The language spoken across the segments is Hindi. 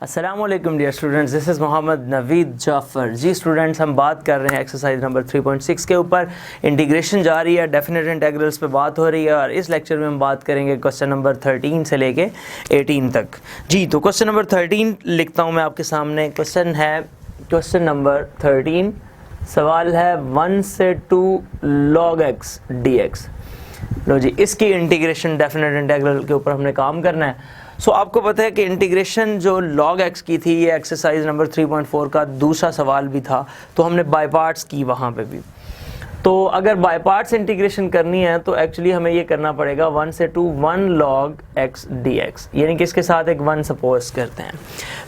अस्सलामुअलैकुम dear students, this is Mohammad Naveed Jafar. जी स्टूडेंट्स, हम बात कर रहे हैं एक्सरसाइज नंबर 3.6 के ऊपर। इंटीग्रेशन जारी है, डेफिनेट इंटीग्रल्स पे बात हो रही है और इस लेक्चर में हम बात करेंगे क्वेश्चन नंबर 13 से लेके 18 तक। जी तो क्वेश्चन नंबर 13 लिखता हूँ मैं आपके सामने। क्वेश्चन है क्वेश्चन नंबर 13। सवाल है 1 से 2 log x dx। लो जी, इसकी इंटीग्रेशन डेफिनेट इंटीग्रल के ऊपर हमने काम करना है। सो आपको पता है कि इंटीग्रेशन जो log x की थी, ये एक्सरसाइज नंबर 3.4 का दूसरा सवाल भी था, तो हमने बाय पार्ट्स की वहाँ पे भी। तो अगर बाय पार्ट्स इंटीग्रेशन करनी है तो एक्चुअली हमें ये करना पड़ेगा 1 से 2 1 log x dx, यानी कि इसके साथ एक 1 सपोज करते हैं।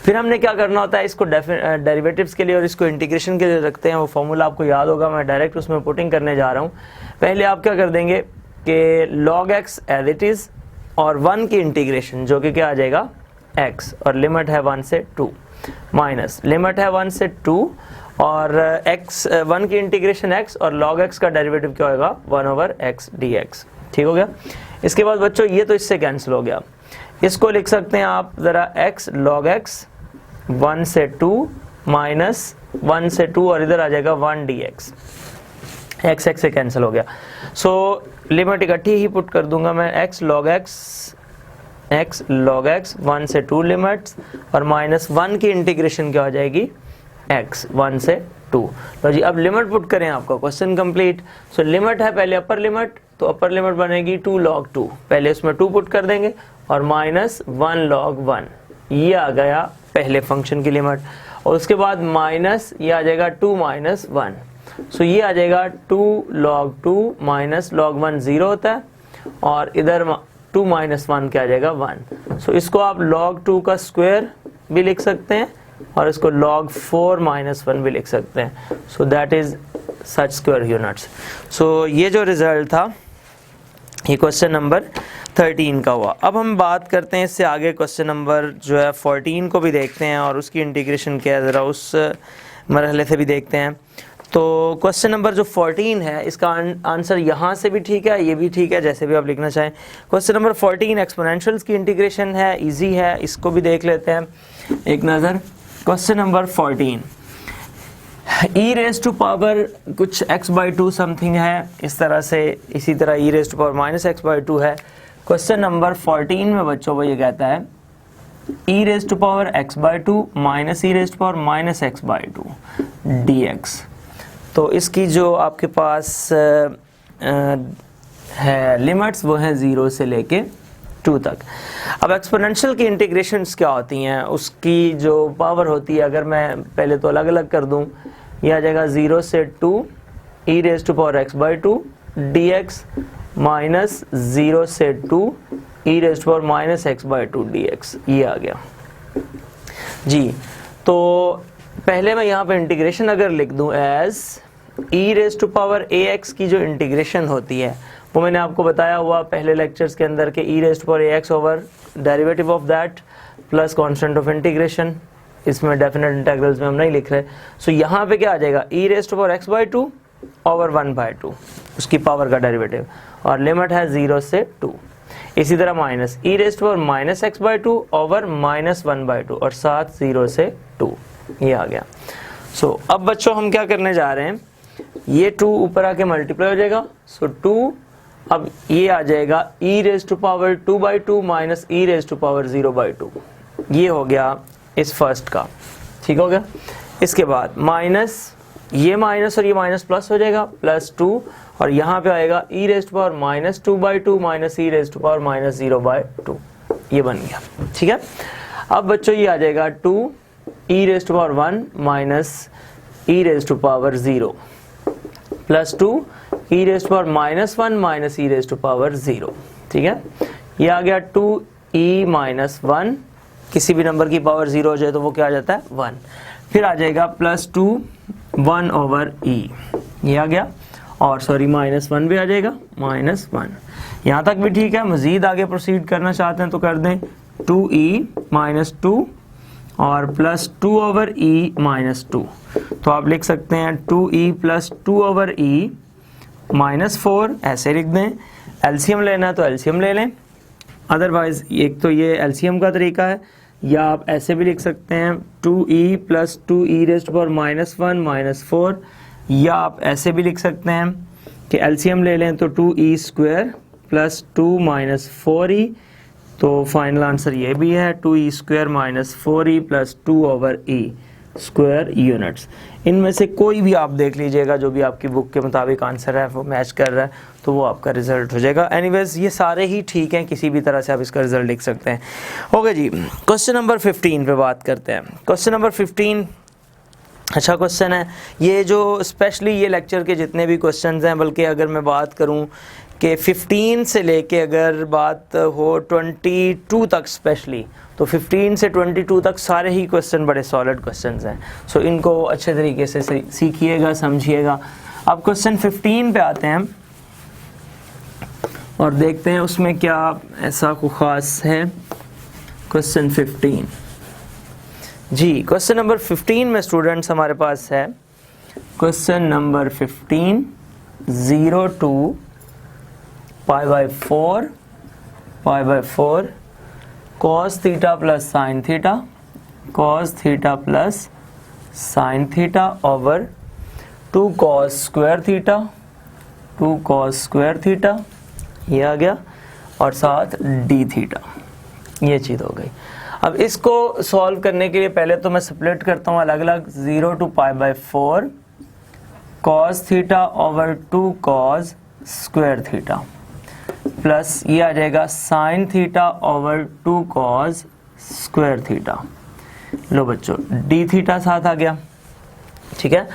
फिर हमने क्या करना होता है, इसको डेरिवेटिव्स के लिए और इसको इंटीग्रेशन के लिए रखते हैं। वो फॉर्मूला आपको याद होगा, मैं डायरेक्ट उसमें पुटिंग करने जा रहा हूँ। पहले आप क्या कर देंगे कि log x as it is और 1 की इंटीग्रेशन जो कि क्या आ जाएगा x, और लिमिट है 1 से 2 माइनस लिमिट है 1 से 2 और x 1 की इंटीग्रेशन x और log x का डेरिवेटिव क्या होगा 1/x dx। ठीक हो गया। इसके बाद बच्चों ये तो इससे कैंसिल हो गया। इसको लिख सकते हैं आप ज़रा x log x 1 से 2 माइनस 1 से 2 और इधर आ जाएगा 1 dx। x से कैंसिल हो गया। सो लिमिट इकट्ठी ही पुट कर दूंगा मैं, x log x 1 से 2 लिमिट्स और माइनस 1 की इंटीग्रेशन क्या हो जाएगी x 1 से 2। तो जी अब लिमिट पुट करें, आपका क्वेश्चन कंप्लीट। सो लिमिट है पहले अपर लिमिट, तो अपर लिमिट बनेगी 2 log 2, पहले उसमें 2 पुट कर देंगे और माइनस 1 log 1, ये आ गया पहले फंक्शन की लिमिट। और उसके बाद माइनस ये आ जाएगा 2 माइनस 1, सो ये आ जाएगा 2 log 2 माइनस log 1 0 होता है और इधर 2 माइनस 1 क्या आ जाएगा 1। सो इसको आप log 2 का स्क्वायर भी लिख सकते हैं और इसको log 4 माइनस 1 भी लिख सकते हैं। So that is such square units. So ये जो रिजल्ट था ये क्वेश्चन नंबर 13 का हुआ। अब हम बात करते हैं इससे आगे क्वेश्चन नंबर जो है 14 को भी देखते हैं और उसकी इंटीग्रेशन क्या है ज़रा उस मरहले से भी देखते हैं। तो क्वेश्चन नंबर जो 14 है इसका आंसर यहाँ से भी ठीक है, ये भी ठीक है, जैसे भी आप लिखना चाहें। क्वेश्चन नंबर 14 एक्सपोनेंशियल्स की इंटीग्रेशन है, इजी है, इसको भी देख लेते हैं एक नज़र। Question number 14 e raise to power कुछ x/2 समथिंग है इस तरह से, इसी तरह e raise to power minus x/2 है। क्वेश्चन नंबर 14 में बच्चों वो ये कहता है e raise to power x/2 minus e raise to power minus x/2 dx। तो इसकी जो आपके पास है लिमिट्स वो है 0 से लेके 2 तक। अब एक्सपोनेंशियल की इंटीग्रेशंस क्या होती हैं, उसकी जो पावर होती है, अगर मैं पहले तो अलग अलग कर दूं, यह आ जाएगा 0 से 2 e raise to power x/2 dx minus 0 से 2 e raise to power minus x/2 dx, ये आ गया जी। तो पहले मैं यहाँ पे इंटीग्रेशन अगर लिख दूं as e raise to power ax की जो इंटीग्रेशन होती है वो मैंने आपको बताया हुआ पहले लेक्चर्स के अंदर कि e raise to power ax over derivative of that plus constant of integration. इसमें डेफिनेट इंटीग्रल्स में हम नहीं लिख रहे। सो यहाँ पे क्या आ जाएगा e raise to power x/2 over 1/2 उसकी पावर का डेरिवेटिव और लिमिट है 0 से 2। इसी तरह minus e raise to power minus x/2 over minus 1/2 और साथ 0 से 2, ये आ गया। सो अब बच्चों हम क्या करने जा रहे हैं, ये 2 ऊपर आके मल्टीप्लाई हो जाएगा। सो 2 अब ये आ जाएगा e raise to power 2/2 minus e raise to power 0/2, ये हो गया इस फर्स्ट का। ठीक हो गया। इसके बाद माइनस ये माइनस और ये माइनस प्लस हो जाएगा प्लस 2 और यहाँ पे आएगा e raise to power minus 2/2 minus e raise to power minus 0/2, ये बन गया। ठीक है। अब बच्चों ये आ जाएगा 2 e raise to power 1 minus e raise to power 0 plus 2 e raise to power minus 1 minus e raise to power 0। ठीक है। ये आ गया 2e माइनस 1, किसी भी नंबर की पावर 0 हो जाए तो वो क्या आ जाता है 1। फिर आ जाएगा प्लस 2 1 ओवर e, ये आ गया, और सॉरी माइनस 1 भी आ जाएगा माइनस 1। यहाँ तक भी ठीक है। मज़ीद आगे प्रोसीड करना चाहते हैं तो कर दें 2e माइनस 2 और प्लस 2 ओवर e माइनस 2। तो आप लिख सकते हैं 2e plus 2 over e minus 4, ऐसे लिख दें। एलसीएम लेना है तो एलसीएम ले लें, अदरवाइज एक तो ये एलसीएम का तरीका है, या आप ऐसे भी लिख सकते हैं 2e plus 2e raised to power -1 -4, या आप ऐसे भी लिख सकते हैं कि एलसीएम ले लें तो 2e स्क्वायर प्लस 2 -4e, तो फाइनल आंसर ये भी है 2e square -4e plus 2/e square units. इनमें से कोई भी आप देख लीजिएगा जो भी आपकी बुक के मुताबिक आंसर है वो मैच कर रहा है तो वो आपका रिजल्ट हो जाएगा। एनीवेज ये सारे ही ठीक हैं, किसी भी तरह से आप इसका रिजल्ट लिख सकते हैं। ओके जी, क्वेश्चन नंबर 15 पे बात करते हैं। क्वेश्चन नंबर 15 अच्छा क्वेश्चन है। ये जो स्पेशली ये लेक्चर के जितने भी क्वेश्चंस हैं, बल्कि अगर मैं बात करूं कि 15 से लेके अगर बात हो 22 तक स्पेशली, तो 15 से 22 तक सारे ही क्वेश्चन बड़े सॉलिड क्वेश्चंस हैं। सो इनको अच्छे तरीके से सीखिएगा, समझिएगा। अब क्वेश्चन 15 पे आते हैं और देखते हैं उसमें क्या ऐसा कुछ खास है। क्वेश्चन 15 जी, क्वेश्चन नंबर 15 में स्टूडेंट्स हमारे पास है question number 15 0 to π/4 cos theta plus sine theta, cos theta plus sign theta over 2 cos square theta, 2 cos square theta, ये आ गया, और साथ d थीटा, ये चीज़ हो गई। अब इसको सॉल्व करने के लिए पहले तो मैं स्प्लिट करता हूँ अलग अलग। 0 to π/4 cos theta over 2 cos square theta plus ये आ जाएगा sine theta over 2 cos square theta. लो बच्चों, d थीटा साथ आ गया, ठीक है।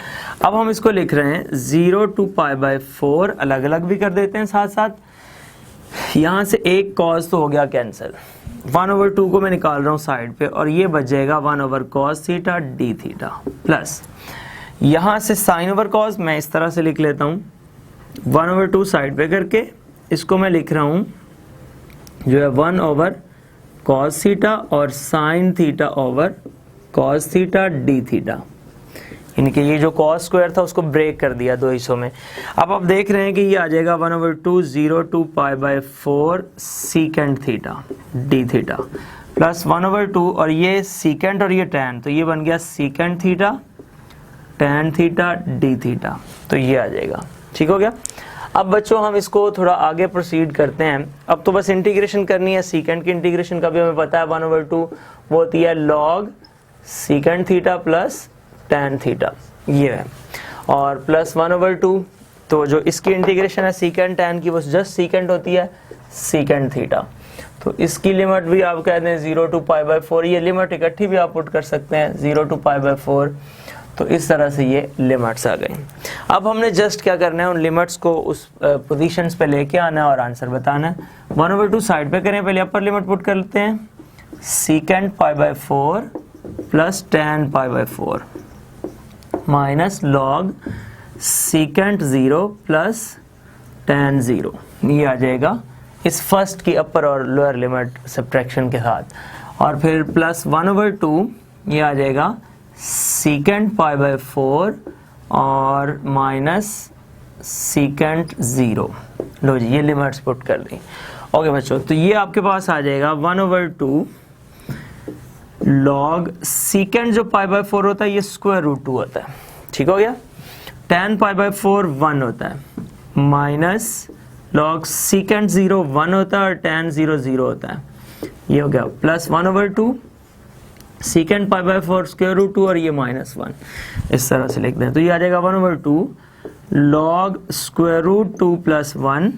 अब हम इसको लिख रहे हैं 0 to π/4, अलग अलग भी कर देते हैं साथ साथ। यहाँ से एक cos तो हो गया कैंसिल, 1/2 को मैं निकाल रहा हूँ साइड पे, और ये बच जाएगा 1/cos theta d theta, plus यहाँ से साइन ओवर कॉस मैं इस तरह से लिख लेता हूँ, 1/2 साइड पे करके इसको मैं लिख रहा हूँ जो है 1/cos थीटा और sign theta over cos theta d theta, यानी कि ये जो cos स्क्वायर था उसको ब्रेक कर दिया दो हिस्सों में। अब आप देख रहे हैं कि ये आ जाएगा 1/2 0 to π/4 secant theta d theta plus 1/2, और ये सीकेंट और ये टैन, तो ये बन गया secant theta tan theta d theta, तो ये आ जाएगा, ठीक हो गया। अब बच्चों हम इसको थोड़ा आगे प्रोसीड करते हैं। अब तो बस इंटीग्रेशन करनी है, सीकेंट की इंटीग्रेशन का भी हमें पता है 1/2 वो होती है log secant theta plus tan theta, ये है, और प्लस 1/2, तो जो इसकी इंटीग्रेशन है सीकेंट टैन की वो जस्ट सीकेंट होती है सीकेंट थीटा, तो इसकी लिमिट भी आप कहते हैं 0 to π/4, ये लिमिट इकट्ठी भी आप पुट कर सकते हैं 0 to π/4, तो इस तरह से ये लिमिट्स आ गई। अब हमने जस्ट क्या करना है, उन लिमिट्स को उस पोजीशंस पे लेके आना है और आंसर बताना है। 1/2 साइड पे करें, पहले अपर लिमिट पुट कर लेते हैं, secant π/4 plus tan π/4 minus log secant 0 plus tan 0, ये आ जाएगा इस फर्स्ट की अपर और लोअर लिमिट सब्ट्रैक्शन के साथ, और फिर प्लस 1/2 ये आ जाएगा सीकेंट π/4 और माइनस सीकेंट 0। लो जी, ये लिमिट्स पुट कर दी। ओके बच्चों, तो ये आपके पास आ जाएगा 1/2 लॉग सीकेंट जो π/4 होता है ये स्क्वायर रूट 2 होता है, ठीक हो गया। टैन π/4 1 होता है, माइनस लॉग सीकेंट 0 1 होता है और टैन 0 0 होता है, ये हो गया, प्लस 1/2 सीकेंट π/4 स्क्वायर रूट 2 और ये -1, इस तरह से लिख दें, तो ये आ जाएगा 1/2 log square root 2 plus 1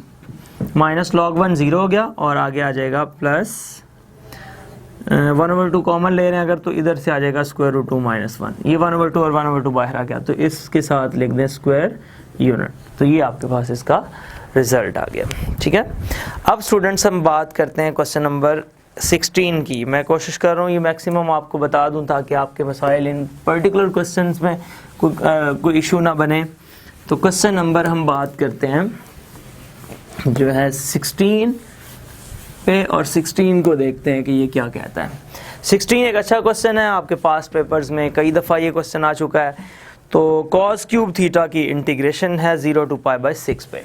minus log 1 0 हो गया, और आगे आ जाएगा प्लस 1/2 कॉमन ले रहे हैं अगर, तो इधर से आ जाएगा स्क्वायर रूट 2 -1, ये 1/2 और 1/2 बाहर आ गया, तो इसके साथ लिख दें स्क्वायर यूनिट, तो ये आपके पास इसका रिजल्ट आ गया, ठीक है। अब स्टूडेंट्स हम बात करते हैं क्वेश्चन नंबर 16 की। मैं कोशिश कर रहा हूँ ये मैक्सिमम आपको बता दूँ ताकि आपके मसाइल इन पर्टिकुलर क्वेश्चंस में कोई इशू ना बने। तो क्वेश्चन नंबर हम बात करते हैं जो है 16 पे, और 16 को देखते हैं कि ये क्या कहता है। 16 एक अच्छा क्वेश्चन है, आपके पास पेपर्स में कई दफ़ा ये क्वेश्चन आ चुका है। तो cos क्यूब थीटा की इंटीग्रेशन है 0 to π/6 पे।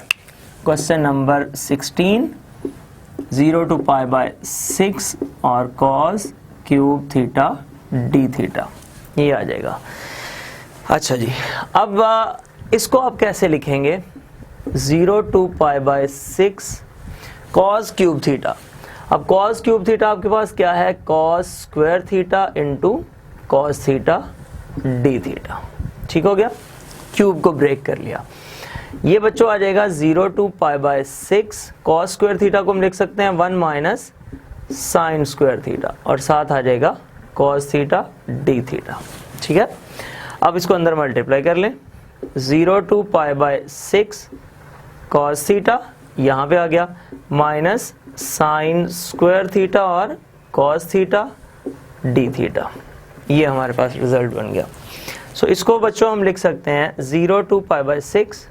क्वेश्चन नंबर 16 0 to π/6 और cos cube theta D theta, ये आ जाएगा। अच्छा जी, अब इसको आप कैसे लिखेंगे, 0 to π/6 कॉस क्यूब थीटा। अब कॉस क्यूब थीटा आपके पास क्या है, cos square theta into cos theta D theta. ठीक हो गया, क्यूब को ब्रेक कर लिया। ये बच्चों आ जाएगा 0 to π/6 कॉस स्क्वायर थीटा को हम लिख सकते हैं 1 माइनस साइन स्क्वायर थीटा, और साथ आ जाएगा कॉस थीटा डी थीटा। ठीक है, अब इसको अंदर मल्टीप्लाई कर लें, 0 to π/6 कॉस थीटा यहाँ पे आ गया, माइनस साइन स्क्वायर थीटा और कॉस थीटा डी थीटा, ये हमारे पास रिजल्ट बन गया। सो इसको बच्चों हम लिख सकते हैं 0 to π/6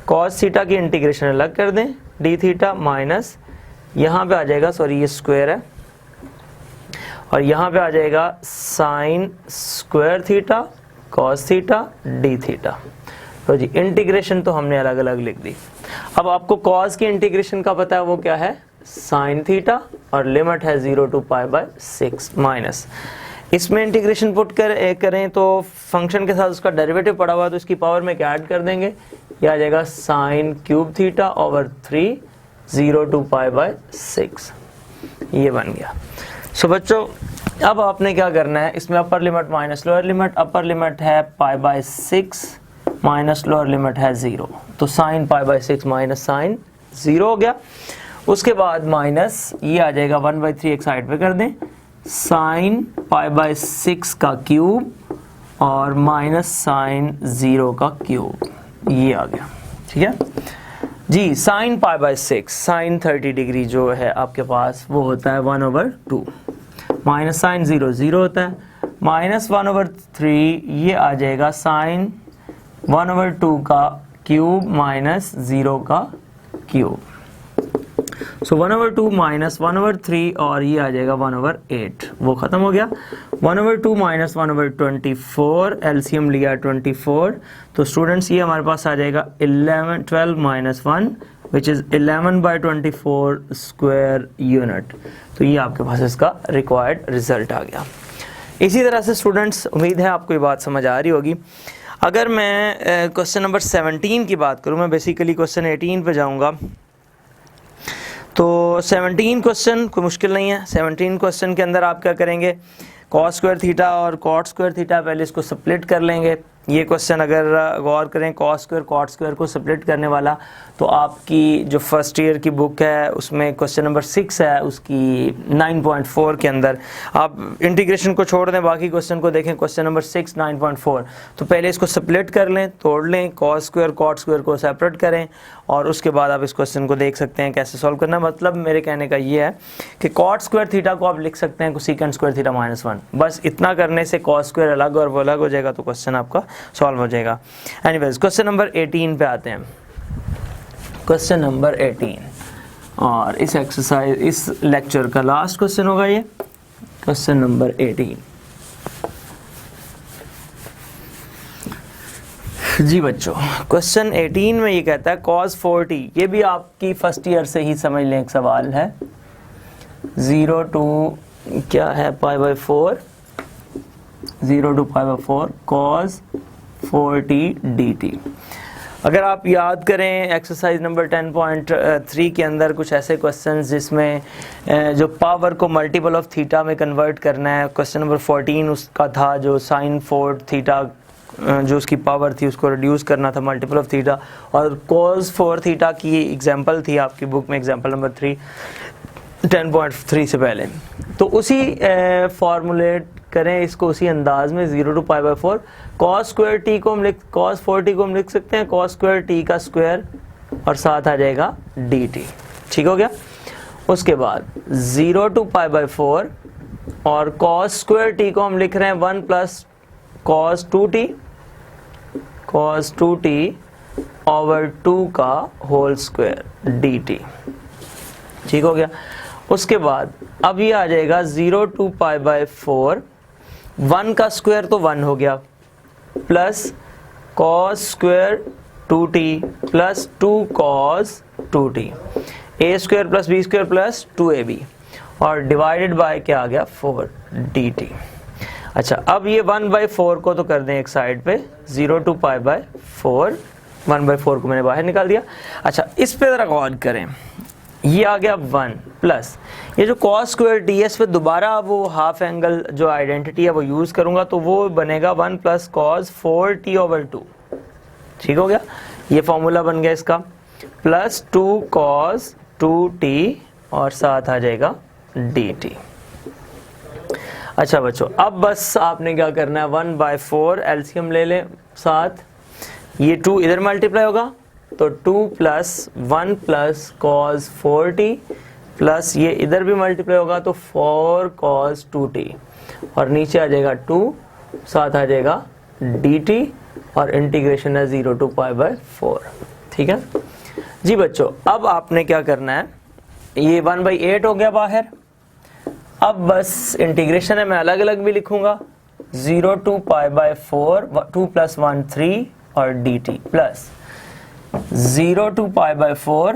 कॉस थीटा की इंटीग्रेशन अलग कर दें, डी थीटा माइनस यहाँ पे आ जाएगा, सॉरी ये स्क्वायर है, और यहाँ पे आ जाएगा sine square theta cos theta D theta. तो जी इंटीग्रेशन तो हमने अलग अलग लिख दी। अब आपको कॉस की इंटीग्रेशन का पता है, वो क्या है, साइन थीटा, और लिमिट है 0 to π/6 माइनस, इसमें इंटीग्रेशन पुट करें तो फंक्शन के साथ उसका डेरिवेटिव पड़ा हुआ, तो इसकी पावर में क्या ऐड कर देंगे, यह आ जाएगा sine cube theta over 3 0 to π/6, ये बन गया। सो बच्चों अब आपने क्या करना है, इसमें upper limit minus lower limit, upper limit है π/6 माइनस लोअर लिमिट है 0, तो साइन π/6 माइनस साइन 0 हो गया। उसके बाद माइनस ये आ जाएगा 1/3, एक साइड पे कर दें, साइन π/6 का क्यूब और माइनस साइन 0 का क्यूब, ये आ गया। ठीक है जी, साइन π/6 साइन 30 डिग्री जो है आपके पास वो होता है 1/2, माइनस साइन 0 0 होता है, माइनस 1/3 ये आ जाएगा साइन 1/2 का क्यूब माइनस 0 का क्यूब। सो 1/2 माइनस 1/3 और ये आ जाएगा 1/8, वो खत्म हो गया। 1/2 माइनस 1/24, एलसीएम लिया 24, तो स्टूडेंट्स ये हमारे पास आ जाएगा 12 minus 1 which is 11/24 square unit. तो ये आपके पास इसका रिक्वायर्ड रिजल्ट आ गया। इसी तरह से स्टूडेंट्स उम्मीद है आपको ये बात समझ आ रही होगी। अगर मैं क्वेश्चन नंबर 17 की बात करूँ, मैं बेसिकली क्वेश्चन 18 पे जाऊँगा, तो 17 क्वेश्चन कोई मुश्किल नहीं है। 17 क्वेश्चन के अंदर आप क्या करेंगे, कॉस स्क्वायर थीटा और कॉट स्क्वायर थीटा, पहले इसको स्प्लिट कर लेंगे। ये क्वेश्चन अगर गौर करें, कॉस स्क्वायर कॉट स्क्वायर को स्प्लिट करने वाला, तो आपकी जो फर्स्ट ईयर की बुक है उसमें क्वेश्चन नंबर 6 है, उसकी 9.4 के अंदर आप इंटीग्रेशन को छोड़ दें, बाकी क्वेश्चन को देखें, क्वेश्चन नंबर 6 9.4। तो पहले इसको स्प्लिट कर लें, तोड़ लें, कॉस स्क्वायर कॉट स्क्वायर को सेपरेट करें, और उसके बाद आप इस क्वेश्चन को देख सकते हैं कैसे सॉल्व करना है। मतलब मेरे कहने का ये है कि कॉट स्क्वायर थीटा को आप लिख सकते हैं कोसेकेंट स्क्वायर थीटा -1, बस इतना करने से कॉस स्क्वायर अलग और वो अलग हो जाएगा, तो क्वेश्चन आपका सॉल्व हो जाएगा। एनीवेज क्वेश्चन नंबर 18 पे आते हैं। क्वेश्चन नंबर 18 और इस एक्सरसाइज इस लेक्चर का लास्ट क्वेश्चन होगा ये, क्वेश्चन नंबर 18। जी बच्चों, क्वेश्चन 18 में ये कहता है cos 4t, ये भी आपकी फर्स्ट ईयर से ही समझ लें एक सवाल है, 0 to क्या है π/4, 0 to π/4 cos 4t dt। अगर आप याद करें एक्सरसाइज नंबर 10.3 के अंदर कुछ ऐसे क्वेश्चंस जिसमें जो पावर को मल्टीपल ऑफ थीटा में कन्वर्ट करना है, क्वेश्चन नंबर 14 उसका था जो साइन 4 थीटा जो उसकी पावर थी उसको रिड्यूस करना था मल्टीपल ऑफ थीटा, और cos 4 थीटा की एग्जांपल थी आपकी बुक में एग्जांपल नंबर 3 10.3 से पहले। तो उसी फॉर्मूलेट करें इसको उसी अंदाज में 0 to π/4 cos स्क्वायर t को हम cos 4t को हम लिख सकते हैं cos स्क्वायर t का स्क्वायर और साथ आ जाएगा dt। ठीक हो गया। उसके बाद 0 to π/4 और cos स्क्वायर t को हम लिख रहे हैं 1 प्लस cos 2t ओवर 2 का होल स्क्वायर dt। ठीक हो गया। उसके बाद अब ये आ जाएगा 0 to π/4, 1 का स्क्वायर तो 1 हो गया, plus cos square 2t plus 2 cos 2t, a square plus b square plus 2ab, और डिवाइडेड बाय क्या आ गया 4 dt। अच्छा, अब ये 1/4 को तो कर दें एक साइड पे, 0 to π/4, 1/4 को मैंने बाहर निकाल दिया। अच्छा, इस पे जरा गौर करें, ये आ गया 1 प्लस ये जो cos स्क्वायर टी है, इस पे दोबारा वो हाफ एंगल जो आइडेंटिटी है वो यूज़ करूँगा, तो वो बनेगा 1 प्लस cos 4t/2। ठीक हो गया, ये फॉर्मूला बन गया इसका, प्लस 2 cos 2t और साथ आ जाएगा dt। अच्छा बच्चों, अब बस आपने क्या करना है, 1/4 एलसीएम ले लें साथ, ये 2 इधर मल्टीप्लाई होगा तो 2 plus 1 plus cos 4t plus ये इधर भी मल्टीप्लाई होगा तो 4 cos 2t और नीचे आ जाएगा 2, साथ आ जाएगा dt और इंटीग्रेशन है 0 to π/4। ठीक है जी बच्चों, अब आपने क्या करना है, ये 1/8 हो गया बाहर, अब बस इंटीग्रेशन है, मैं अलग अलग भी लिखूंगा, 0 to π/4, 2 + 1 3 और dt प्लस 0 to π/4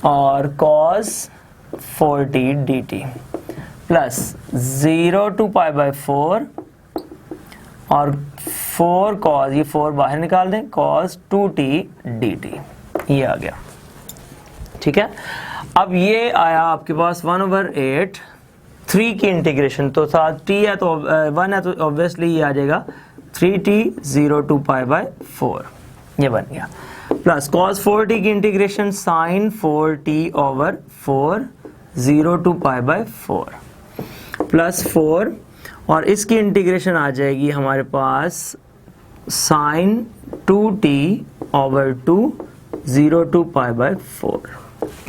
और cos 4t dt plus 0 to π/4 और 4 cos, ये 4 बाहर निकाल दें, cos 2t dt, ये आ गया। ठीक है, अब ये आया आपके पास 1/8 3 की इंटीग्रेशन, तो साथ t है तो 1 है तो ऑब्वियसली ये आ जाएगा 3t 0 to π/4, ये बन गया, प्लस cos 4t की integration sin 4t/4 0 to π/4 plus 4 और इसकी इंटीग्रेशन आ जाएगी हमारे पास sin 2t/2 0 to π/4,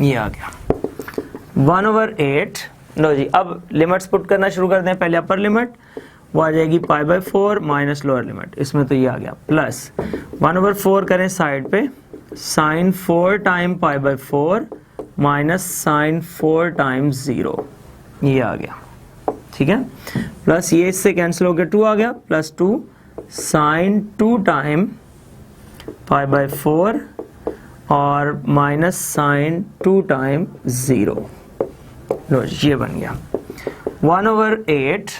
ये आ गया 1/8। लो जी, अब लिमिट्स पुट करना शुरू कर दें। पहले अपर लिमिट वो आ जाएगी π/4 माइनस लोअर लिमिट, इसमें तो ये आ गया, प्लस 1/4 करें साइड पे, sin 4 time π/4 minus sin 4 times 0, ये आ गया। ठीक है, प्लस ये इससे कैंसिल हो गया, 2 आ गया, प्लस 2 sin 2 टाइम π/4 और माइनस sin 2 टाइम 0, लो ये बन गया 1/8।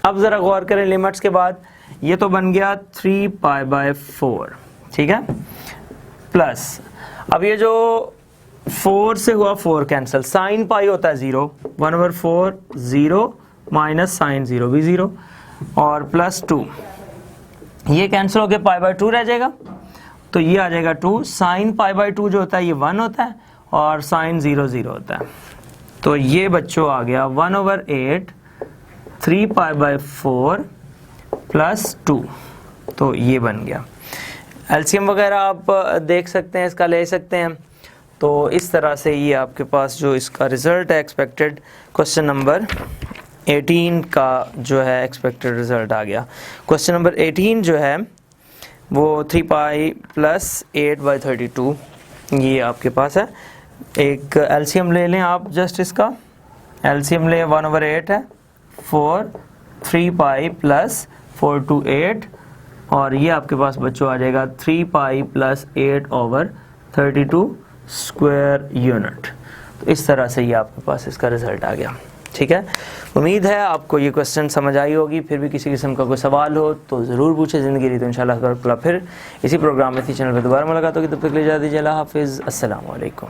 अब जरा गौर करें लिमिट्स के बाद, ये तो बन गया 3π/4। ठीक है, प्लस अब ये जो 4 से हुआ 4 कैंसिल, sin पाई होता है 0, 1/4 0 माइनस sin 0 भी 0 और प्लस 2, ये कैंसिल हो गया, π/2 रह जाएगा, तो ये आ जाएगा 2, sin π/2 जो होता है ये 1 होता है और sin 0 0 होता है, तो ये बच्चों आ गया 1/8 3π/4 प्लस 2, तो ये बन गया। एलसीएम वगैरह आप देख सकते हैं, इसका ले सकते हैं। तो इस तरह से ये आपके पास जो इसका रिज़ल्ट है एक्सपेक्टेड, क्वेश्चन नंबर 18 का जो है एक्सपेक्टेड रिज़ल्ट आ गया। क्वेश्चन नंबर 18 जो है वो 3π + 8/32 ये आपके पास है। एक एलसीएम ले लें आप, जस्ट इसका एलसीएम ले, 1/8 है 4, 3π + 4 to 8 और ये आपके पास बच्चों आ जाएगा 3π + 8/32 स्क्वायर यूनिट। तो इस तरह से ये आपके पास इसका रिज़ल्ट आ गया। ठीक है, उम्मीद है आपको ये क्वेश्चन समझ आई होगी। फिर भी किसी किस्म का कोई सवाल हो तो ज़रूर पूछे, ज़िंदगी रही तो इंशाल्लाह फिर इसी प्रोग्राम में इसी चैनल पर दोबारा मुलाकात होगी। तब तक ले जा दीजिए, अल्लाह हाफिज़, अस्सलाम वालेकुम।